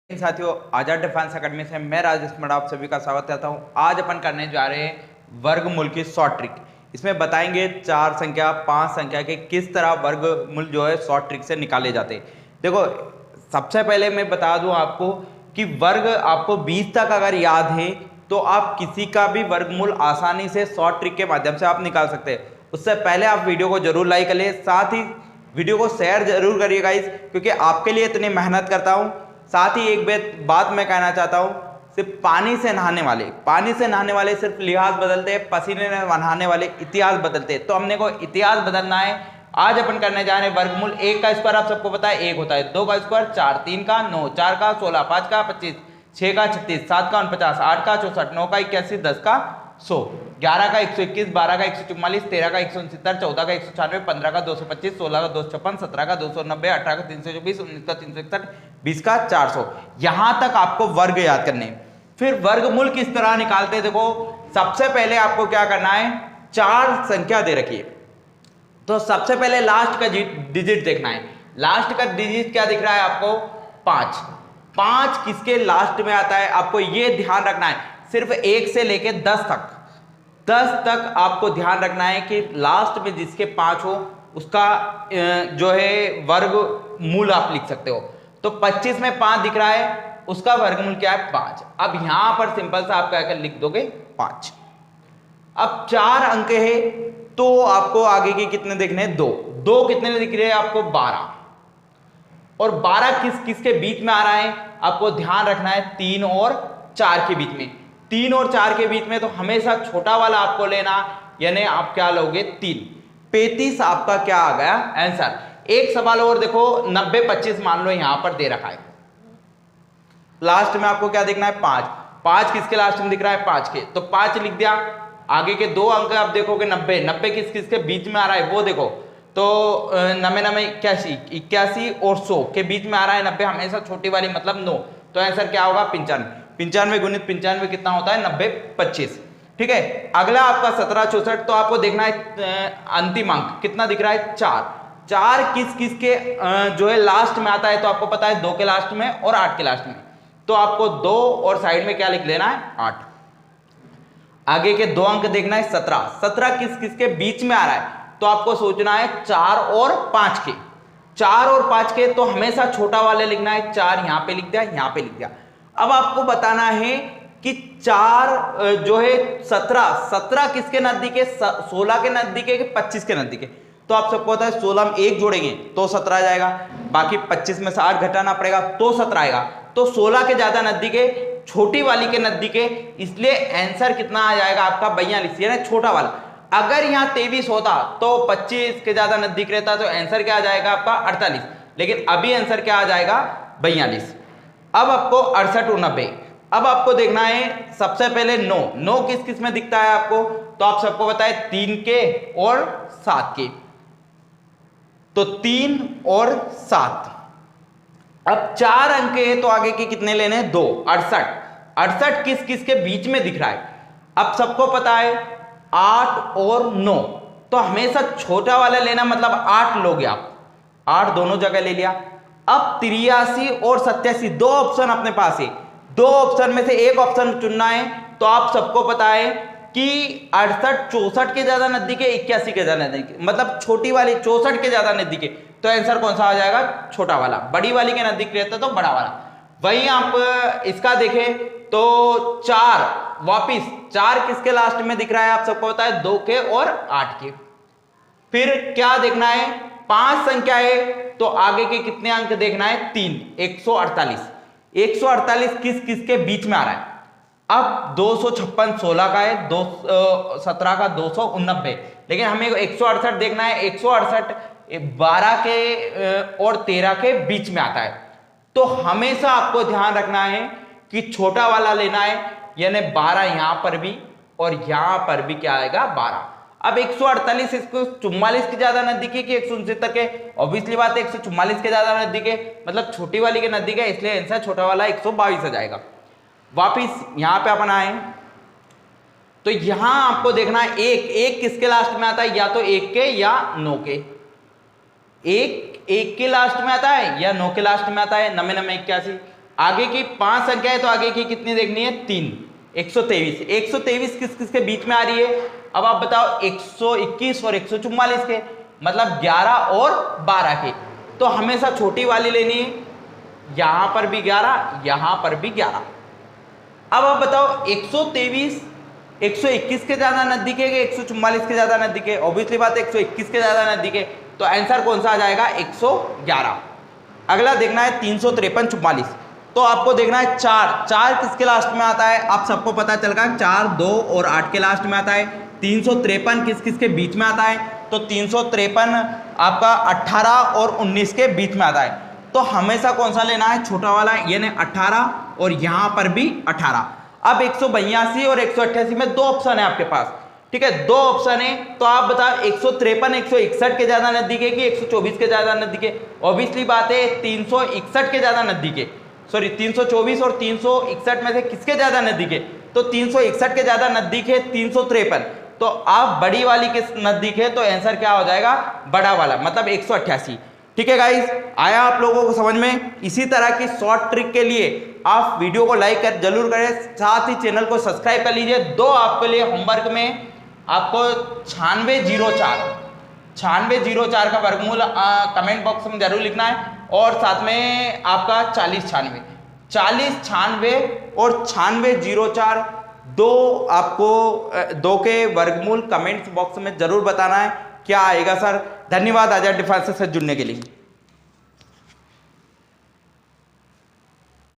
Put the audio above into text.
साथियों, आजाद defence academy से मैं राजेश मड़ा आप सभी का स्वागत करता हूं। आज अपन करने जा रहे हैं वर्गमूल की शॉर्ट ट्रिक। इसमें बताएंगे 4 संख्या 5 संख्या के किस तरह वर्गमूल जो है शॉर्ट ट्रिक से निकाले जाते हैं। देखो, सबसे पहले मैं बता दूं आपको कि वर्ग आपको 20 तक अगर याद है तो आप किसी का भी वर्गमूल आसानी से शॉर्ट ट्रिक के माध्यम से आप निकाल सकते हैं। उससे पहले आप वीडियो को जरूर लाइक कर ले, साथ ही वीडियो को शेयर जरूर करिएगा क्योंकि आपके लिए इतनी मेहनत करता हूं। साथ ही एक बात मैं कहना चाहता हूं, सिर्फ पानी से नहाने वाले सिर्फ लिहाज बदलते हैं, पसीने से नहाने वाले इतिहास बदलते हैं। तो हमने को इतिहास बदलना है। आज अपन करने जा रहे हैं वर्गमूल। 1 का स्क्वायर आप सबको पता है 1 होता है, 2 का स्क्वायर 4, 3 का 9, 4 का 16, 5 का 25, 6 का 36, 7 का 49, 8 का 64, 9 का 81, 10 का 100, 11 का 121, 12 का 144, 13 का 169, 14 का 196, 15 का 225, 16 का 256, 17 का 290, 18 का 324, 19 का 361, 20 का 400। यहां तक आपको वर्ग याद करने। फिर वर्गमूल किस तरह निकालते हैं, देखो सबसे पहले आपको क्या करना है, 4 संख्या दे रखी है तो सबसे पहले लास्ट का डिजिट देखना है। लास्ट का डिजिट क्या दिख रहा है आपको, 5। 5 किसके लास्ट में आता है आपको ये ध्यान रखना है। सिर्फ 1 से लेके 10 तक आपको ध्यान रखना है कि लास्ट में जिसके 5 हो उसका जो है वर्गमूल आप लिख सकते हो। तो 25 में 5 दिख रहा है, उसका वर्गमूल क्या है, 5। अब यहां पर सिंपल सा आप क्या लिख दोगे, 5। अब 4 अंक है तो आपको आगे के कितने देखने हैं, 2 कितने दिख रहे हैं आपको, 12। और 12 किसके बीच में आ रहा है आपको ध्यान रखना है, 3 और 4 के बीच में। 3 और 4 के बीच में तो हमेशा छोटा वाला आपको लेना, यानी आप क्या लोगे, 3। 35 आपका क्या आ गया आंसर। एक सवाल और देखो, 90 25 मान लो यहां पर दे रखा है, लास्ट में आपको क्या देखना है, 5। 5 किसके लास्ट में दिख रहा है, 5 के, तो 5 लिख दिया। आगे के 2 अंक आप देखोगे 90 किसके बीच में आ रहा है वो देखो, तो 90 81 और 100 के बीच में आ रहा है। 90 हमेशा छोटी वाली मतलब 9, तो आंसर क्या होगा, 95। 95 गुणित 95 कितना होता है, 90 25। ठीक है, अगला आपका 17 64, तो आपको देखना है अंतिम अंक कितना दिख रहा है, 4। 4 किसके जो है लास्ट में आता है, तो आपको पता है 2 के लास्ट में और 8 के लास्ट में, तो आपको 2 और साइड में क्या लिख लेना है, 8। आगे के 2 अंक देखना है, 17। 17 किसके बीच में आ रहा है, तो आपको सोचना है 4 और 5 के। 4 और 5 के तो हमेशा छोटा वाले लिखना है, 4 यहां पे लिख दिया, यहां पे लिख दिया। अब आपको बताना है कि 4 जो है 17 किसके नजदीक है, 16 के नजदीक है कि 25 के नजदीक है। तो आप सबको पता है 16 में 1 जोड़ेंगे तो 17 आ जाएगा, बाकी 25 में से 8 घटाना पड़ेगा तो 17 आएगा। तो 16 के ज्यादा नजदीक है, छोटी वाली के नजदीक है, इसलिए आंसर कितना आ जाएगा आपका, 42, यानी छोटा वाला। अगर यहाँ 23 होता तो 25 के ज्यादा नजदीक रहता तो आंसर क्या आ जाएगा आपका, 48, लेकिन अभी आंसर क्या आ जाएगा, 42। अब आपको 68 और 90। अब आपको देखना है सबसे पहले 9 किस में दिखता है आपको, तो आप सबको पता है 3 के और 7 के, तो 3 और 7। अब 4 अंक है तो आगे के कितने लेने हैं, 2। 68 किसके बीच में दिख रहा है, अब सबको पता है 8 और 9, तो हमेशा छोटा वाला लेना, मतलब 8 लोगे आप, 8 दोनों जगह ले लिया। अब 83 और 87 दो ऑप्शन अपने पास है, 2 ऑप्शन में से एक ऑप्शन चुनना है। तो आप सबको पता है कि 68 64 के ज्यादा नजदीक है, 81 के ज्यादा नजदीक, मतलब छोटी वाली 64 के ज्यादा नजदीक है, तो आंसर कौन सा आ जाएगा, छोटा वाला। बड़ी वाली के नजदीक रहता तो बड़ा वाला। वहीं आप इसका देखें तो 4 वापिस 4 किसके लास्ट में दिख रहा है, आप सबको पता है 2 के और 8 के। फिर क्या देखना है, 5 संख्या है तो आगे के कितने अंक देखना है, 3। 148 किसके बीच में आ रहा है, अब 256 16 का है, 17 का 289, लेकिन हमें 168 देखना है। 168 12 के और 13 के बीच में आता है, तो हमेशा आपको ध्यान रखना है कि छोटा वाला लेना है, यानी 12 यहां पर भी और यहां पर भी क्या आएगा, 12। अब 148 इसको 44 के ज्यादा नजदीक है कि 169 के, ऑब्वियसली बात है 144 के ज्यादा नजदीक है, मतलब छोटी वाली के नजदीक है, इसलिए आंसर छोटा वाला 122 आ जाएगा। वापिस यहां पे अपन आए तो यहां आपको देखना है 1 किसके लास्ट में आता है, या तो 1 के या 9 के। 1 के लास्ट में आता है या 9 के लास्ट में आता है, 90 91 81, आगे की 5 संख्या है तो आगे की कितनी देखनी है? 3। 123। 123 किस किस के बीच में आ रही है? अब आप बताओ 121 और 144 के, मतलब 11 और 12 के। तो हमेशा छोटी वाली लेनी है, यहां पर भी 11, यहां पर भी 11। अब आप बताओ 123 121 के ज्यादा नजदीक है कि 144 के ज्यादा नजदीक है? ऑब्वियसली बात है 121 के ज्यादा नजदीक है, तो आंसर कौन सा आ जाएगा? 111। अगला देखना है 353 44। तो आपको देखना है 4 किसके लास्ट में आता है? आप सबको पता चल गया 4, 2 और 8 के लास्ट में आता है। 353 किस किस के बीच में आता है? तो 353 आपका 18 और 19 के बीच में आता है। तो हमेशा कौन सा लेना है? छोटा वाला, यानी 18, और यहां पर भी 18। अब 182 और 188 में 2 ऑप्शन है आपके पास, ठीक है, 2 ऑप्शन है। तो आप बताओ 153 161 के ज्यादा नजदीक है कि 124 के ज्यादा नजदीक है? ऑब्वियसली बात है 361 के ज्यादा नजदीक है। सॉरी, 324 और 361 में से किसके ज्यादा नजदीक है? तो 361 के ज्यादा नजदीक है 353। तो आप बड़ी वाली के नजदीक है, तो आंसर क्या हो जाएगा? बड़ा वाला, मतलब 188। ठीक है गाइस, आया आप लोगों को समझ में? इसी तरह की शॉर्ट ट्रिक के लिए आप वीडियो को लाइक कर जरूर करें, साथ ही चैनल को सब्सक्राइब कर लीजिए। 2 आपके लिए होमवर्क में आपको 9604 का वर्गमूल कमेंट बॉक्स में जरूर लिखना है, और साथ में आपका 40 96 और 9604 2 आपको 2 के वर्गमूल कमेंट बॉक्स में जरूर बताना है क्या आएगा सर। धन्यवाद आजाद डिफेंस से जुड़ने के लिए।